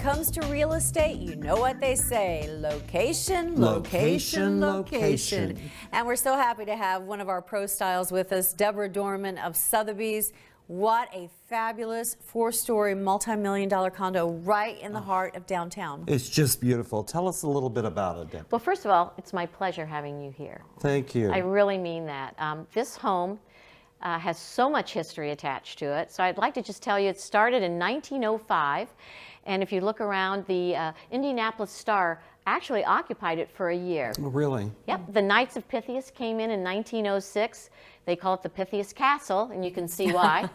comes to real estate, you know what they say, location, location, location. And we're so happy to have one of our pro styles with us, Deborah Dorman of Sotheby's. What a fabulous 4-story, multi-million-dollar condo right in the heart of downtown. It's just beautiful. Tell us a little bit about it, Deb. Well, first of all, it's my pleasure having you here. Thank you. I really mean that. This home has so much history attached to it. So I'd like to just tell you it started in 1905. And if you look around, the Indianapolis Star actually occupied it for a year. Oh, really? Yep. The Knights of Pythias came in 1906. They call it the Pythias Castle, and you can see why.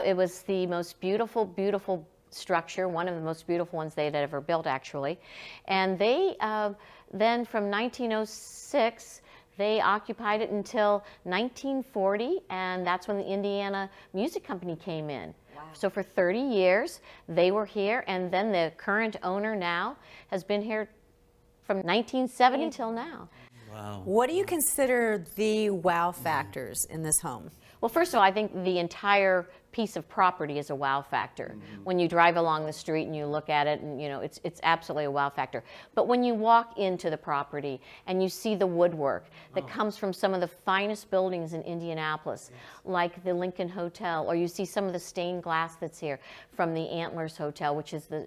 It was the most beautiful, beautiful structure, one of the most beautiful ones they had ever built, actually. And they then from 1906, they occupied it until 1940, and that's when the Indiana Music Company came in. Wow. So for 30 years, they were here, and then the current owner now has been here from 1970 till now. Wow. What do you consider the wow factors in this home? Well, first of all, I think the entire piece of property is a wow factor. Mm-hmm. When you drive along the street and you look at it, and you know, it's absolutely a wow factor. But when you walk into the property and you see the woodwork that comes from some of the finest buildings in Indianapolis, like the Lincoln Hotel, or you see some of the stained glass that's here from the Antlers Hotel, which is the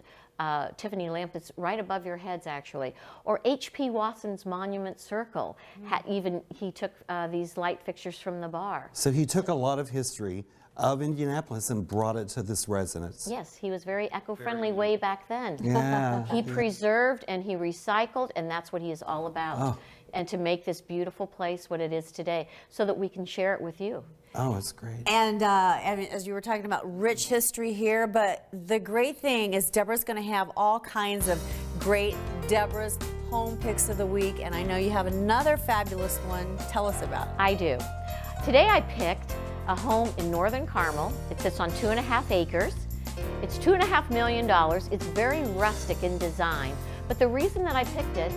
Tiffany lamp that's right above your heads, actually. Or H.P. Watson's Monument Circle. He took these light fixtures from the bar. So he took a lot of history of Indianapolis and brought it to this residence. Yes, he was very eco-friendly way back then. Yeah. He preserved and he recycled, and that's what he is all about. Oh. And to make this beautiful place what it is today, so that we can share it with you. Oh, it's great. And as you were talking about rich history here, but the great thing is Deborah's going to have all kinds of great Deborah's home picks of the week, and I know you have another fabulous one. Tell us about it. I do. Today I picked a home in Northern Carmel. It sits on 2.5 acres. It's $2.5 million. It's very rustic in design, but the reason that I picked it,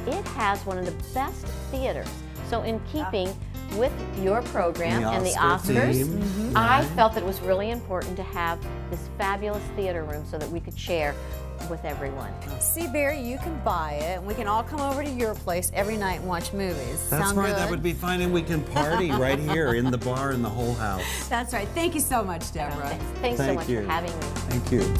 it has one of the best theaters. So in keeping with your program and the Oscars, I felt that it was really important to have this fabulous theater room so that we could share with everyone. See, Barry, you can buy it, and we can all come over to your place every night and watch movies. That's Sound right. good? That would be fine, and we can party right here in the bar in the whole house. That's right. Thank you so much, Deborah. Thanks so much you. for having me. Thank you.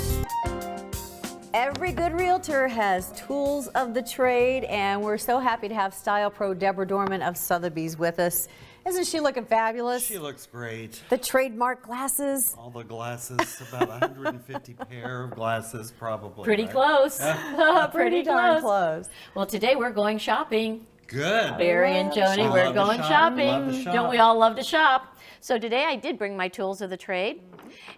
Every good realtor has tools of the trade, and we're so happy to have style pro Deborah Dorman of Sotheby's with us. Isn't she looking fabulous? She looks great. The trademark glasses. All the glasses, about 150 pair of glasses probably. Pretty right? close. Pretty darn close. Well, today we're going shopping. Good. Barry and Joni, we're Love to going shop. shopping. Love to shop. Don't we all love to shop? So today I did bring my tools of the trade.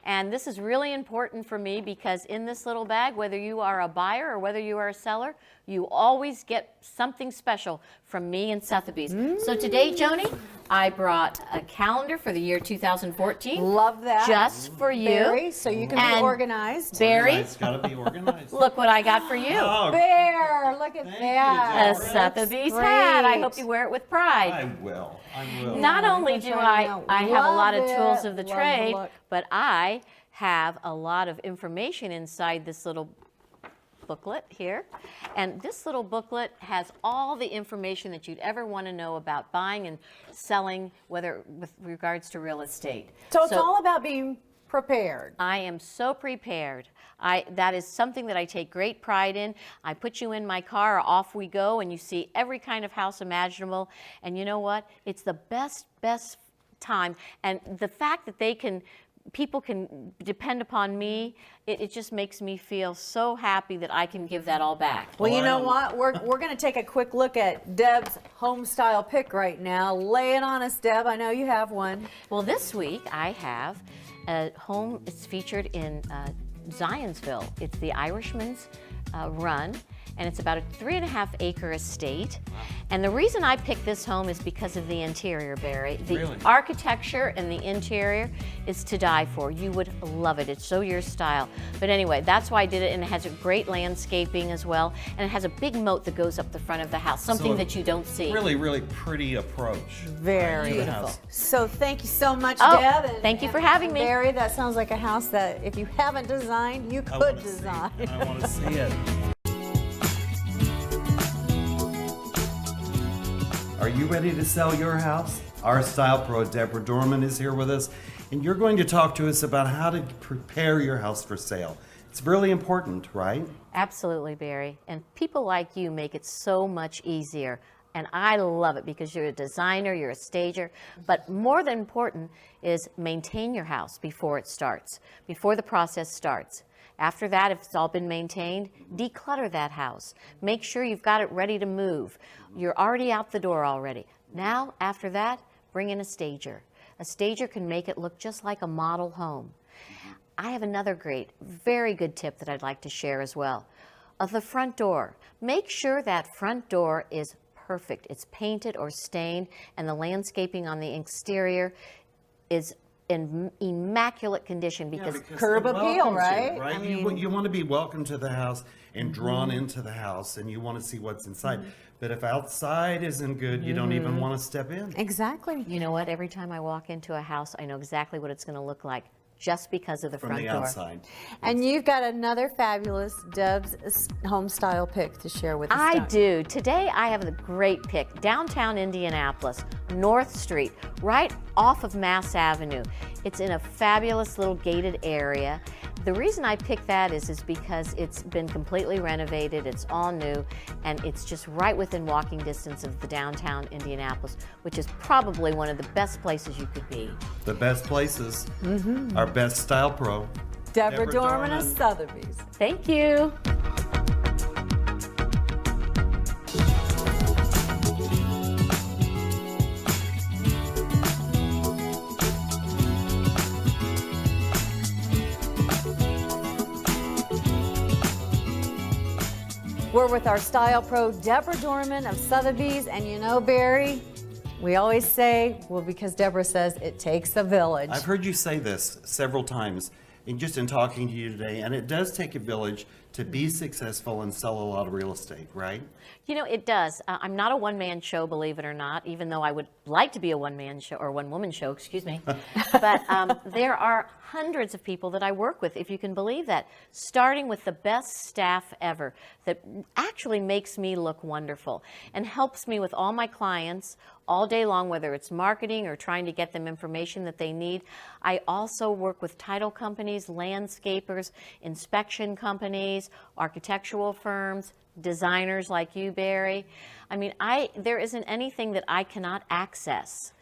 And this is really important for me because in this little bag, whether you are a buyer or whether you are a seller, you always get something special from me and Sotheby's. So today, Joni, I brought a calendar for the year 2014. Love that. Just for you. Barry, so you can be And organized. Barry, It's got to be organized. look what I got for you. Oh, Bear, look at Thank that. you, A Deborah. Sotheby's hat. I Great. hope you wear it with pride. I will. I will. Not only that's do right. I have a lot of Love tools it. of the Love the trade, look. but I have a lot of information inside this little booklet here. And this little booklet has all the information that you'd ever want to know about buying and selling, whether with regards to real estate. So it's all about being prepared. I am so prepared. That is something that I take great pride in. I put you in my car, off we go, and you see every kind of house imaginable. And you know what? It's the best time. And the fact that people can depend upon me, it just makes me feel so happy that I can give that all back. Well, you know what? We're going to take a quick look at Deb's home style pick right now. Lay it on us, Deb. I know you have one. Well, this week I have a home. It's featured in Zionsville. It's the Irishman's run, and it's about a 3.5-acre estate. And the reason I picked this home is because of the interior, Barry. The Really? architecture and the interior is to die for. You would love it. It's so your style. But anyway, that's why I did it, and it has a great landscaping as well, and it has a big moat that goes up the front of the house, something So that you don't see. Really, really pretty approach. Very to the beautiful. house. So thank you so much, Oh, Deb. And, thank you for having me. Barry, that sounds like a house that if you haven't designed, you I could wanna see it. design. I want to see it. Are you ready to sell your house? Our style pro, Deborah Dorman, is here with us, and you're going to talk to us about how to prepare your house for sale. It's really important, right? Absolutely, Barry. And people like you make it so much easier. And I love it because you're a designer, you're a stager. But more than important is maintain your house before it starts, before the process starts. After that, if it's all been maintained, declutter that house. Make sure you've got it ready to move. You're already out the door already. Now, after that, bring in a stager. A stager can make it look just like a model home. I have another great, very good tip that I'd like to share as well. Of the front door. Make sure that front door is perfect. It's painted or stained, and the landscaping on the exterior is in immaculate condition because Curb it appeal, welcomes you, right? I you, mean- you want to be welcome to the house and drawn into the house, and you want to see what's inside. But if outside isn't good, you don't even want to step in. Exactly. you know what? Every time I walk into a house, I know exactly what it's going to look like just because of the From front the door. outside. And you've got another fabulous Deb's home style pick to share with us. I don't you? do. Today I have the great pick, downtown Indianapolis, North Street, right off of Mass Avenue. It's in a fabulous little gated area. The reason I picked that is because it's been completely renovated, it's all new, and it's just right within walking distance of the downtown Indianapolis, which is probably one of the best places you could be. The best places, our best style pro. Deborah Deborah Dorman of Dorman. Sotheby's. Thank you. We're with our style pro, Deborah Dorman of Sotheby's. And you know, Barry, we always say, well, because Deborah says it takes a village. I've heard you say this several times just in talking to you today, and it does take a village to be successful and sell a lot of real estate, right? You know, it does. I'm not a one-man show, believe it or not, even though I would like to be a one-man show, or one-woman show, excuse me. But there are hundreds of people that I work with, if you can believe that, starting with the best staff ever that actually makes me look wonderful and helps me with all my clients all day long, whether it's marketing or trying to get them information that they need. I also work with title companies, landscapers, inspection companies, architectural firms, designers like you, Barry. I mean, there isn't anything that I cannot access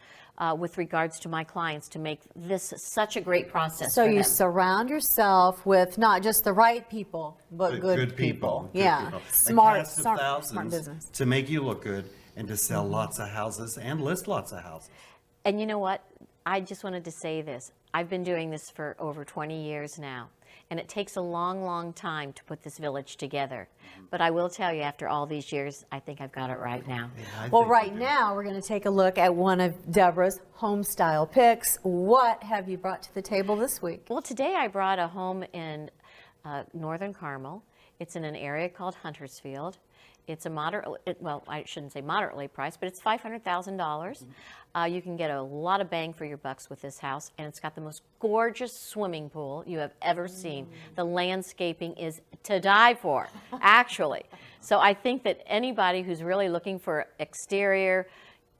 with regards to my clients to make this such a great process So for you them. surround yourself with not just the right people, but good people. Good Yeah, people. smart, A cast of smart thousands business. to make you look good and to sell lots of houses and list lots of houses. And you know what? I just wanted to say this. I've been doing this for over 20 years now, and it takes a long, long time to put this village together. But I will tell you, after all these years, I think I've got it right now. I Well, think right you do. now, we're going to take a look at one of Deborah's home style picks. What have you brought to the table this week? Well, today I brought a home in Northern Carmel. It's in an area called Huntersfield. It's a well, I shouldn't say moderately priced, but it's $500,000. You can get a lot of bang for your bucks with this house, and it's got the most gorgeous swimming pool you have ever seen. The landscaping is to die for, actually. So I think that anybody who's really looking for exterior,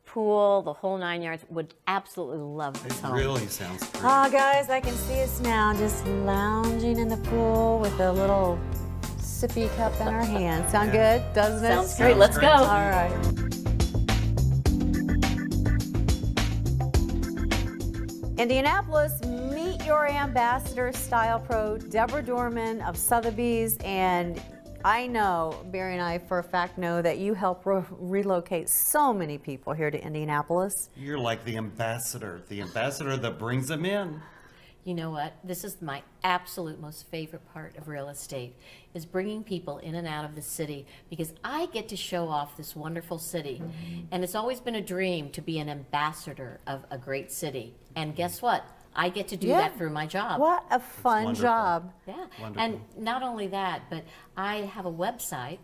pool, the whole 9 yards would absolutely love this home. Really sounds great. Oh, guys, I can see us now just lounging in the pool with a little sippy cup in our hand. Sound good, doesn't it? Sounds great. Let's go. All right. Indianapolis, meet your ambassador, style pro, Deborah Dorman of Sotheby's. And I know, Barry and I for a fact know that you help relocate so many people here to Indianapolis. You're like the ambassador that brings them in. You know what? This is my absolute most favorite part of real estate, is bringing people in and out of the city, because I get to show off this wonderful city. And it's always been a dream to be an ambassador of a great city. And guess what? I get to do that through my job. What a fun wonderful. job. Yeah. Wonderful. And not only that, but I have a website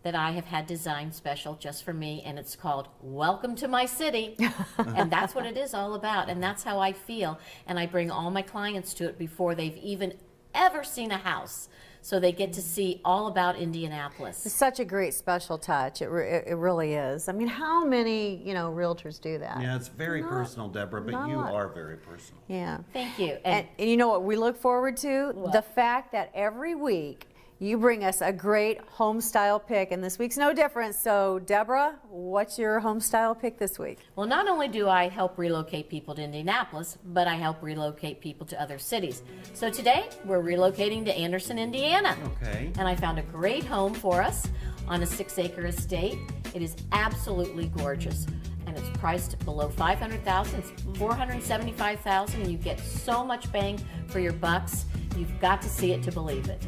that I have had designed special just for me, and it's called Welcome to My City. And that's what it is all about, and that's how I feel. And I bring all my clients to it before they've even ever seen a house, so they get to see all about Indianapolis. It's such a great special touch. It really is. I mean, how many, realtors do that? Yeah, it's very personal, Deborah, but not a you lot. are very personal. Yeah. Thank you. And you know what we look forward to? What? The fact that every week you bring us a great home style pick, and this week's no different. So, Deborah, what's your home style pick this week? Well, not only do I help relocate people to Indianapolis, but I help relocate people to other cities. So today, we're relocating to Anderson, Indiana. Okay. And I found a great home for us on a 6-acre estate. It is absolutely gorgeous. And it's priced below $500,000. It's $475,000, and you get so much bang for your bucks. You've got to see it to believe it.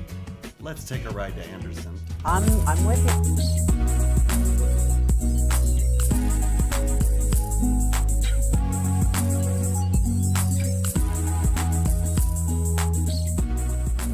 Let's take a ride to Anderson. I'm with you.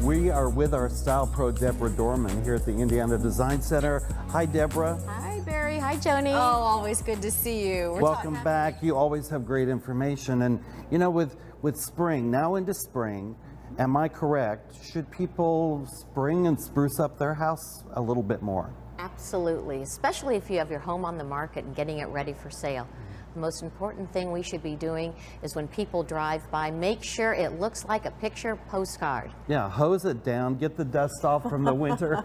We are with our style pro, Deborah Dorman, here at the Indiana Design Center. Hi, Deborah. Hi, Barry. Hi, Joni. Oh, always good to see you. Welcome back. You always have great information. And, with spring, now into spring, am I correct? Should people spring and spruce up their house a little bit more? Absolutely, especially if you have your home on the market and getting it ready for sale. The most important thing we should be doing is when people drive by, make sure it looks like a picture postcard. Yeah, hose it down, get the dust off from the winter,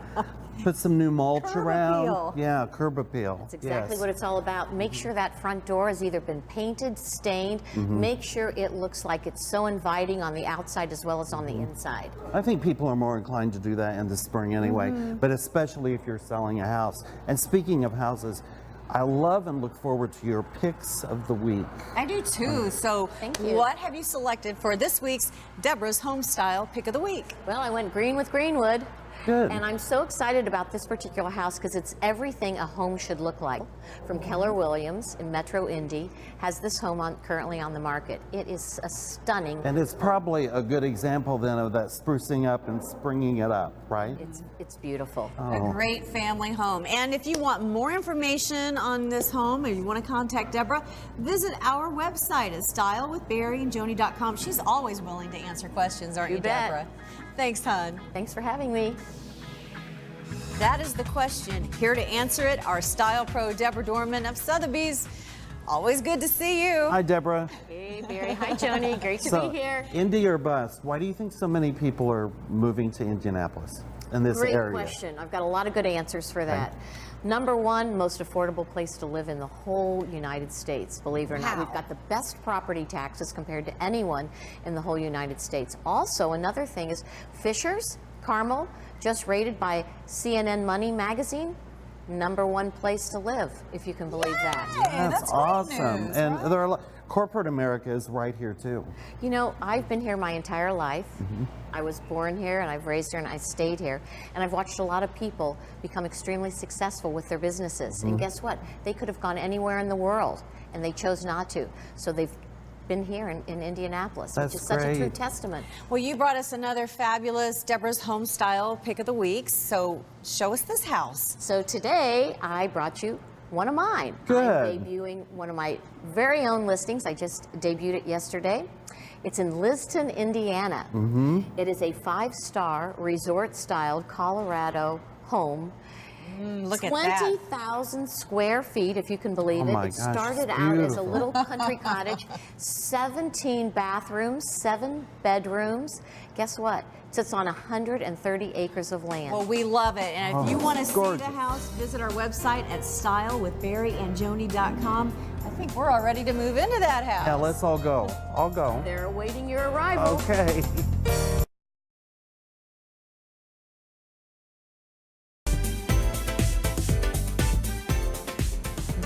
put some new mulch Curb around. appeal. Yeah, curb appeal. That's exactly Yes. what it's all about. Make sure that front door has either been painted, stained, make sure it looks like it's so inviting on the outside as well as on the inside. I think people are more inclined to do that in the spring anyway, but especially if you're selling a house. And speaking of houses, I love and look forward to your picks of the week. I do too. So, Thank you. what have you selected for this week's Deborah's Home Style Pick of the Week? Well, I went green with Greenwood. Good. And I'm so excited about this particular house because it's everything a home should look like. From Keller Williams in Metro Indy has this home currently on the market. It is a stunning. And it's probably a good example then of that sprucing up and springing it up, right? It's beautiful. A great family home. And if you want more information on this home or you want to contact Deborah, visit our website at stylewithbarryandjoni.com. She's always willing to answer questions, aren't you, You bet. Deborah? Thanks, hon. Thanks for having me. That is the question. Here to answer it, our style pro, Deborah Dorman of Sotheby's. Always good to see you. Hi, Deborah. Hey, Barry. Hi, Joni. Great to be here. Indy or bust, why do you think so many people are moving to Indianapolis in this Great area? question. I've got a lot of good answers for that. Number one, most affordable place to live in the whole United States. Believe it or not, we've got the best property taxes compared to anyone in the whole United States. Also, another thing is Fishers, Carmel, just rated by CNN Money magazine, #1 place to live, if you can believe that. That's awesome. And there are corporate America is right here too. You know, I've been here my entire life. I was born here and I've raised here and I stayed here. And I've watched a lot of people become extremely successful with their businesses. And guess what? They could have gone anywhere in the world and they chose not to. So they've been here in Indianapolis, That's which is such a true great. testament. Well, you brought us another fabulous Deborah's Home Style Pick of the Week. So show us this house. So today I brought you one of mine. Good. I'm debuting one of my very own listings. I just debuted it yesterday. It's in Liston, Indiana. It is a 5-star resort-styled Colorado home. Look at that. 20,000 square feet, if you can believe it. my It gosh, started it's out as a beautiful. little country cottage, 17 bathrooms, 7 bedrooms. Guess what? It sits on 130 acres of land. Well, we love it. And if you want to see gorgeous. the house, visit our website at stylewithbarryandjoni.com. I think we're all ready to move into that house. Yeah, let's all go. I'll go. They're awaiting your arrival. Okay.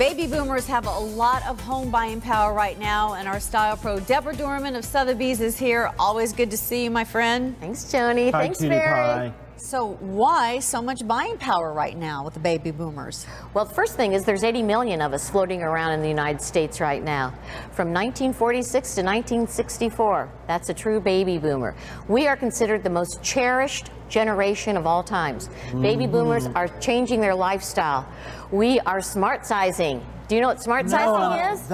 Baby boomers have a lot of home buying power right now, and our style pro, Deborah Dorman of Sotheby's, is here. Always good to see you, my friend. Thanks, Joni. Hi, Thanks, cutie Barry. pie. So why so much buying power right now with the baby boomers? Well, the first thing is there's 80 million of us floating around in the United States right now. From 1946 to 1964, that's a true baby boomer. We are considered the most cherished generation of all times. Baby boomers are changing their lifestyle. We are smart sizing. Do you know what smart sizing is?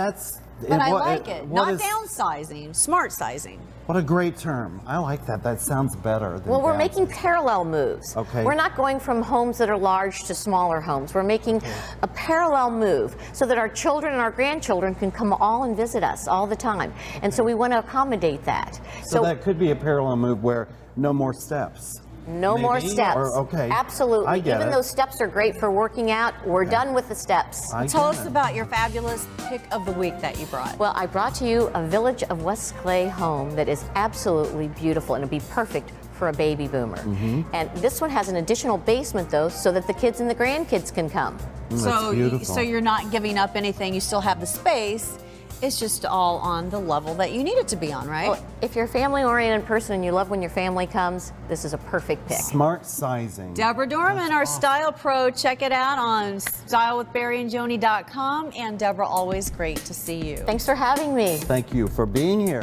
But I like it. Not downsizing, smart sizing. What a great term. I like that. That sounds better than Well, we're downsizing. making parallel moves. Okay. We're not going from homes that are large to smaller homes. We're making a parallel move so that our children and our grandchildren can come all and visit us all the time. And so we want to accommodate that. So that could be a parallel move where no more steps. No more Maybe? steps. Or- okay. Absolutely. I get Even it. though steps are great for working out, we're done with the steps. I Tell get us it. about your fabulous pick of the week that you brought. Well, I brought to you a Village of West Clay home that is absolutely beautiful and it'd be perfect for a baby boomer. Mm-hmm. And this one has an additional basement though, so that the kids and the grandkids can come. That's beautiful. So you're not giving up anything. You still have the space. It's just all on the level that you need it to be on, right? Well, if you're a family-oriented person and you love when your family comes, this is a perfect pick. Smart sizing. Deborah Dorman, our style pro. Check it out on stylewithbarryandjoni.com. And Deborah, always great to see you. Thanks for having me. Thank you for being here.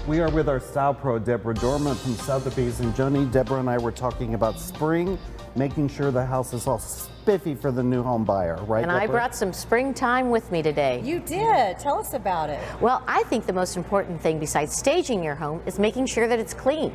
We are with our style pro, Deborah Dorman from Sotheby's and Joni. Deborah and I were talking about spring, making sure the house is all spiffy for the new home buyer, right, And I Deborah? brought some springtime with me today. You did. Tell us about it. Well, I think the most important thing besides staging your home is making sure that it's clean.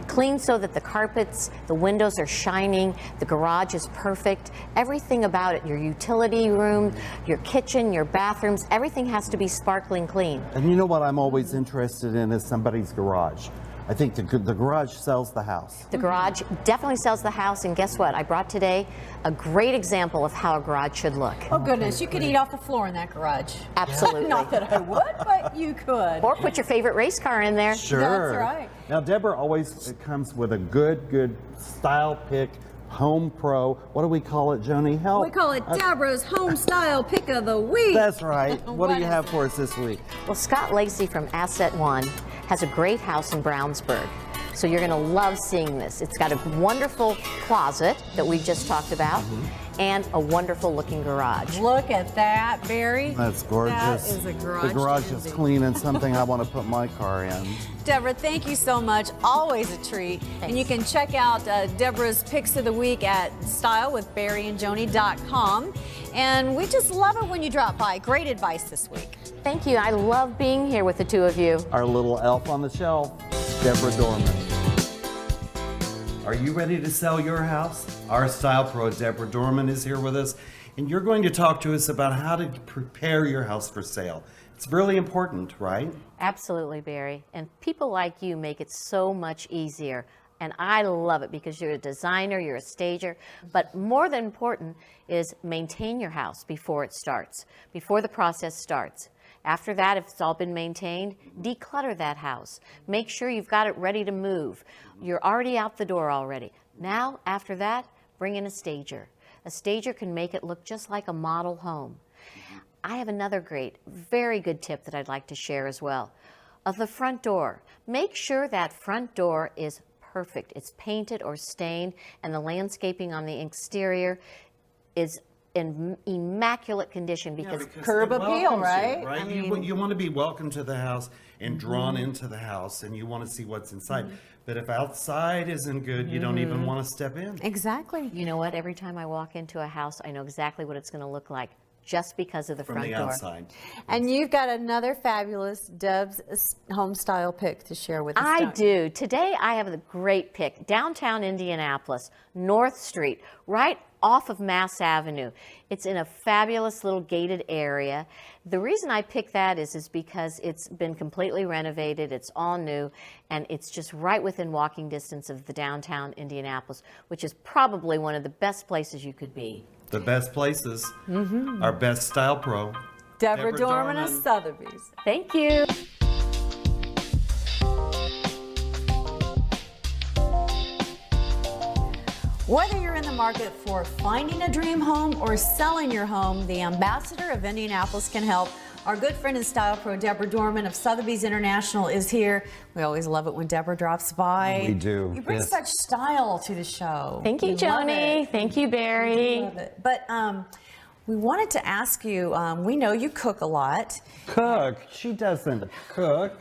Clean so that the carpets, the windows are shining, the garage is perfect, everything about it, your utility room, your kitchen, your bathrooms, everything has to be sparkling clean. And you know what I'm always interested in is somebody's garage. I think the garage sells the house. The garage definitely sells the house, and guess what? I brought today a great example of how a garage should look. Oh, goodness. You could eat off the floor in that garage. Absolutely. Not that I would, but you could. Or put your favorite race car in there. Sure. That's right. Now, Deborah always comes with a good style pick, home pro. What do we call it, Joni? Help. We call it Deborah's Home Style Pick of the Week. That's right. What do you is have it? for us this week? Well, Scott Lacey from Asset One has a great house in Brownsburg. So you're going to love seeing this. It's got a wonderful closet that we just talked about and a wonderful looking garage. Look at that, Barry. That's gorgeous. That is a garage. The garage dandy. is clean and something I want to put my car in. Deborah, thank you so much. Always a treat. And you can check out Deborah's picks of the week at stylewithbarryandjoni.com. And we just love it when you drop by. Great advice this week. Thank you. I love being here with the two of you. Our little elf on the shelf, Deborah Dorman. Are you ready to sell your house? Our style pro, Deborah Dorman, is here with us, and you're going to talk to us about how to prepare your house for sale. It's really important, right? Absolutely, Barry. And people like you make it so much easier. And I love it because you're a designer, you're a stager. But more than important is maintain your house before it starts, before the process starts. After that, if it's all been maintained, declutter that house. Make sure you've got it ready to move. You're already out the door already. Now, after that, bring in a stager. A stager can make it look just like a model home. I have another great, very good tip that I'd like to share as well. Of the front door. Make sure that front door is perfect. It's painted or stained, and the landscaping on the exterior is in immaculate condition because Curb it appeal, welcomes right? you, right? I You want to be welcome to the house and drawn into the house, and you want to see what's inside. But if outside isn't good, you don't even want to step in. Exactly. you know what? Every time I walk into a house, I know exactly what it's going to look like just because of the From front the door. outside. And you've got another fabulous Deb's home style pick to share with us. I don't you? do. Today I have a great pick. Downtown Indianapolis, North Street, right off of Mass Avenue. It's in a fabulous little gated area. The reason I picked that is because it's been completely renovated, it's all new, and it's just right within walking distance of the downtown Indianapolis, which is probably one of the best places you could be. The best places, our best style pro. Deborah Deborah Dorman of Dorman. Sotheby's. Thank you. Whether you're in the market for finding a dream home or selling your home, the ambassador of Indianapolis can help. Our good friend and style pro, Deborah Dorman of Sotheby's International, is here. We always love it when Deborah drops by. We do. You bring yes. such style to the show. Thank you, We love Joni. it. Thank you, Barry. We love it. But we wanted to ask you, we know you cook a lot. Cook? She doesn't cook.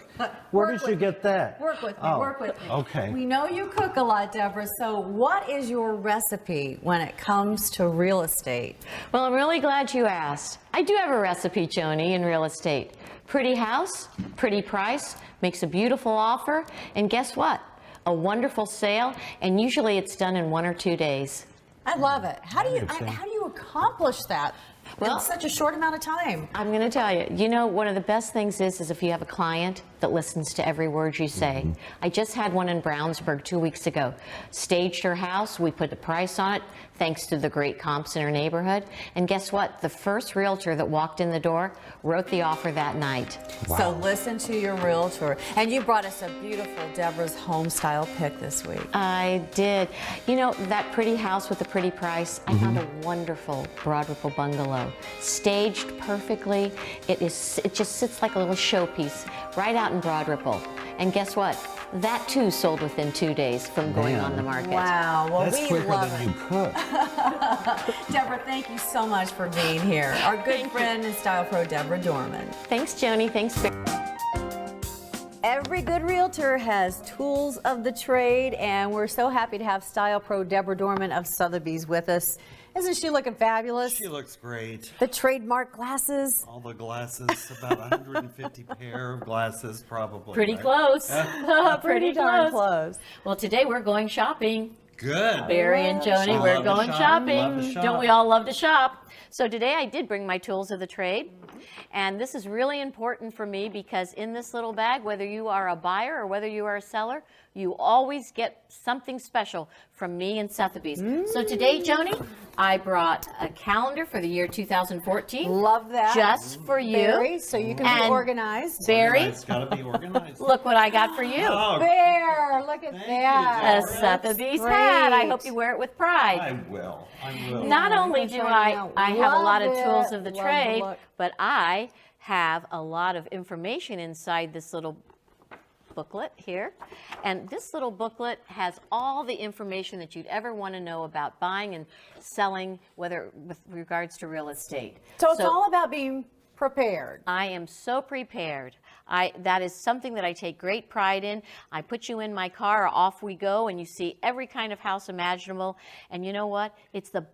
Where did you get that? Work with me, Oh, work with me. okay. We know you cook a lot, Deborah, so what is your recipe when it comes to real estate? Well, I'm really glad you asked. I do have a recipe, Joni, in real estate. Pretty house, pretty price, makes a beautiful offer, and guess what? A wonderful sale, and usually it's done in 1 or 2 days. I love it. How do you accomplish that Well, in such a short amount of time? I'm going to tell you, you know, one of the best things is if you have a client that listens to every word you say. I just had one in Brownsburg 2 weeks ago. Staged her house, we put the price on it, thanks to the great comps in her neighborhood. And guess what? The first realtor that walked in the door wrote the offer that night. Wow. So listen to your realtor. And you brought us a beautiful Deborah's home style pick this week. I did. You know, that pretty house with the pretty price, I found a wonderful Broad Ripple bungalow. Staged perfectly. It just sits like a little showpiece right out in Broad Ripple. And guess what? That too sold within 2 days from going on the market. Wow. Well, That's we quicker love than it. you cook. Deborah, thank you so much for being here. Our good friend and style pro, Deborah Dorman. Thanks, Joni. Thanks, Barry. Every good realtor has tools of the trade, and we're so happy to have style pro Deborah Dorman of Sotheby's with us. Isn't she looking fabulous? She looks great. The trademark glasses. All the glasses, about 150 pair of glasses probably. Pretty right? close. Pretty darn close. Well, today we're going shopping. Good. Barry and Joni, I we're love to going shop. shopping. Love to shop. Don't we all love to shop? So today I did bring my tools of the trade. And this is really important for me because in this little bag, whether you are a buyer or whether you are a seller, you always get something special from me and Sotheby's. So today, Joni, I brought a calendar for the year 2014. Love that. Just for you. Barry, so you can be And organized. Barry, It's got to be organized. look what I got for you. Oh, Bear, look at Thank that. you, A Deborah. Sotheby's Great. hat. I hope you wear it with pride. I will. I will. Not only do I have a lot of Love tools it. of the Love the trade, look. but I have a lot of information inside this little booklet here. And this little booklet has all the information that you'd ever want to know about buying and selling, whether with regards to real estate. So it's all about being prepared. I am so prepared. That is something that I take great pride in. I put you in my car, off we go, and you see every kind of house imaginable. And you know what? It's the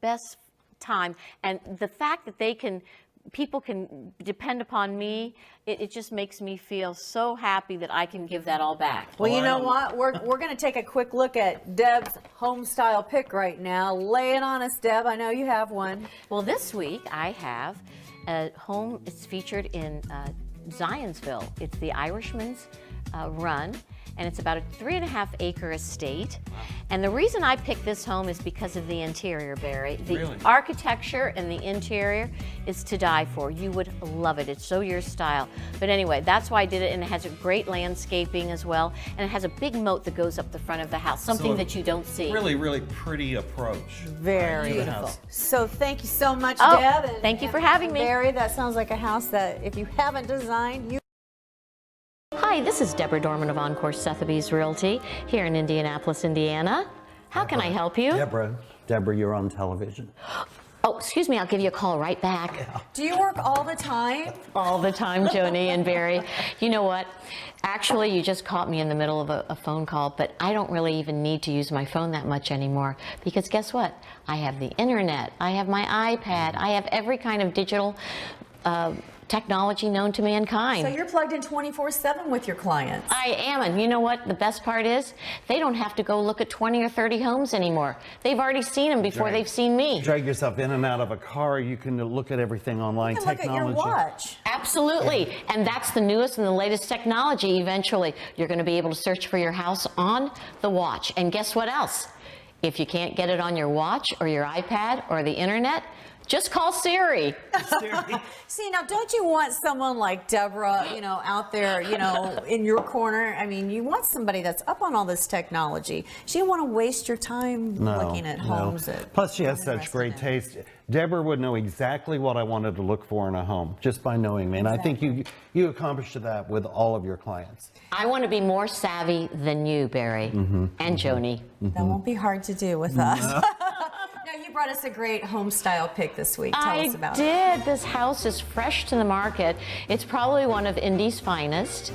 best time. And the fact that people can depend upon me, it just makes me feel so happy that I can give that all back. Well, you I know don't- what? We're going to take a quick look at Deb's home style pick right now. Lay it on us, Deb. I know you have one. Well, this week I have a home. It's featured in Zionsville. It's the Irishman's Run, and it's about a 3.5-acre estate. And the reason I picked this home is because of the interior, Barry. The Really? architecture and the interior is to die for. You would love it. It's so your style. But anyway, that's why I did it, and it has a great landscaping as well, and it has a big moat that goes up the front of the house, something So that you don't see. Really, really pretty approach. Very to the beautiful. house. So thank you so much, Oh, Deb. And- thank you for having me. Barry, that sounds like a house that if you haven't designed, you Hi, this is Deborah Dorman of Encore Sotheby's Realty here in Indianapolis, Indiana. How can I help you? Deborah, you're on television. Oh, excuse me, I'll give you a call right back. do you work all the time? All the time, Joni and Barry. You know what? Actually, you just caught me in the middle of a phone call, but I don't really even need to use my phone that much anymore because guess what? I have the internet, I have my iPad, I have every kind of digital technology known to mankind. So you're plugged in 24/7 with your clients. I am, and you know what the best part is? They don't have to go look at 20 or 30 homes anymore. They've already seen them before they've seen me. Drag yourself in and out of a car. You can look at everything online. You can look at your watch. Absolutely, and that's the newest and the latest technology. Eventually, you're going to be able to search for your house on the watch. And guess what else? If you can't get it on your watch or your iPad or the internet, Just call Siri. See, now don't you want someone like Deborah, out there, in your corner? I mean, you want somebody that's up on all this technology. She didn't want to waste your time looking at homes. Plus, she has such great taste. Deborah would know exactly what I wanted to look for in a home just by knowing me. And I think you accomplished that with all of your clients. I want to be more savvy than you, Barry, and Joni. That won't be hard to do with us. Now, you brought us a great home style pick this week. Tell us about it. I did. This house is fresh to the market. It's probably one of Indy's finest.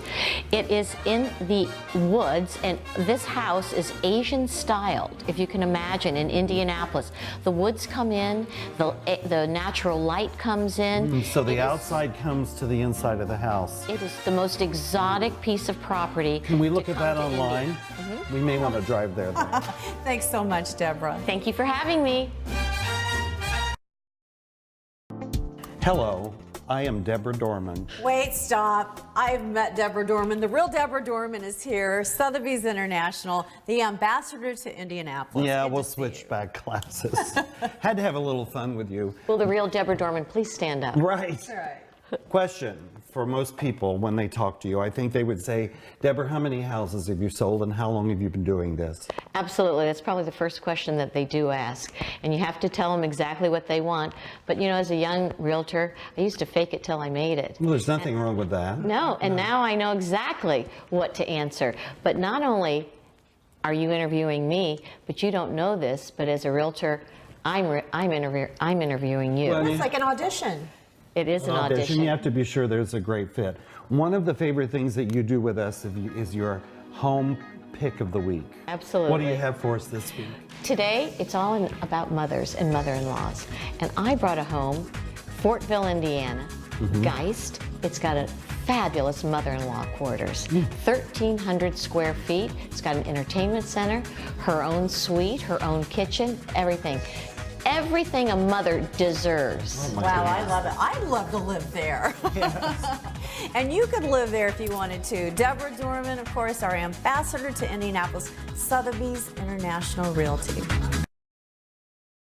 It is in the woods, and this house is Asian styled, if you can imagine, in Indianapolis. The woods come in, the natural light comes in. So the outside comes to the inside of the house. It is the most exotic piece of property. Can we look at that come to online? Indy. We may want to drive there then. Thanks so much, Deborah. Thank you for having me. Hello, I am Deborah Dorman. Wait, stop. I've met Deborah Dorman. The real Deborah Dorman is here. Sotheby's International, the ambassador to Indianapolis. Yeah, Good we'll to see switch you. back classes. Had to have a little fun with you. Will the real Deborah Dorman please stand up? Right. All right. Question for most people when they talk to you, I think they would say, Deborah, how many houses have you sold and how long have you been doing this? Absolutely. That's probably the first question that they do ask. And you have to tell them exactly what they want. But as a young realtor, I used to fake it till I made it. Well, there's nothing wrong with that. No, and now I know exactly what to answer. But not only are you interviewing me, but you don't know this, but as a realtor, I'm interviewing you. Well, It's like an audition. It is an audition. You have to be sure there's a great fit. One of the favorite things that you do with us is your home pick of the week. Absolutely. What do you have for us this week? Today, it's all about mothers and mother-in-laws. And I brought a home, Fortville, Indiana, Geist. It's got a fabulous mother-in-law quarters. 1,300 square feet. It's got an entertainment center, her own suite, her own kitchen, everything. Everything a mother deserves. Oh, Wow, I love it. I'd love to live there. And you could live there if you wanted to. Deborah Dorman, of course, our ambassador to Indianapolis, Sotheby's International Realty.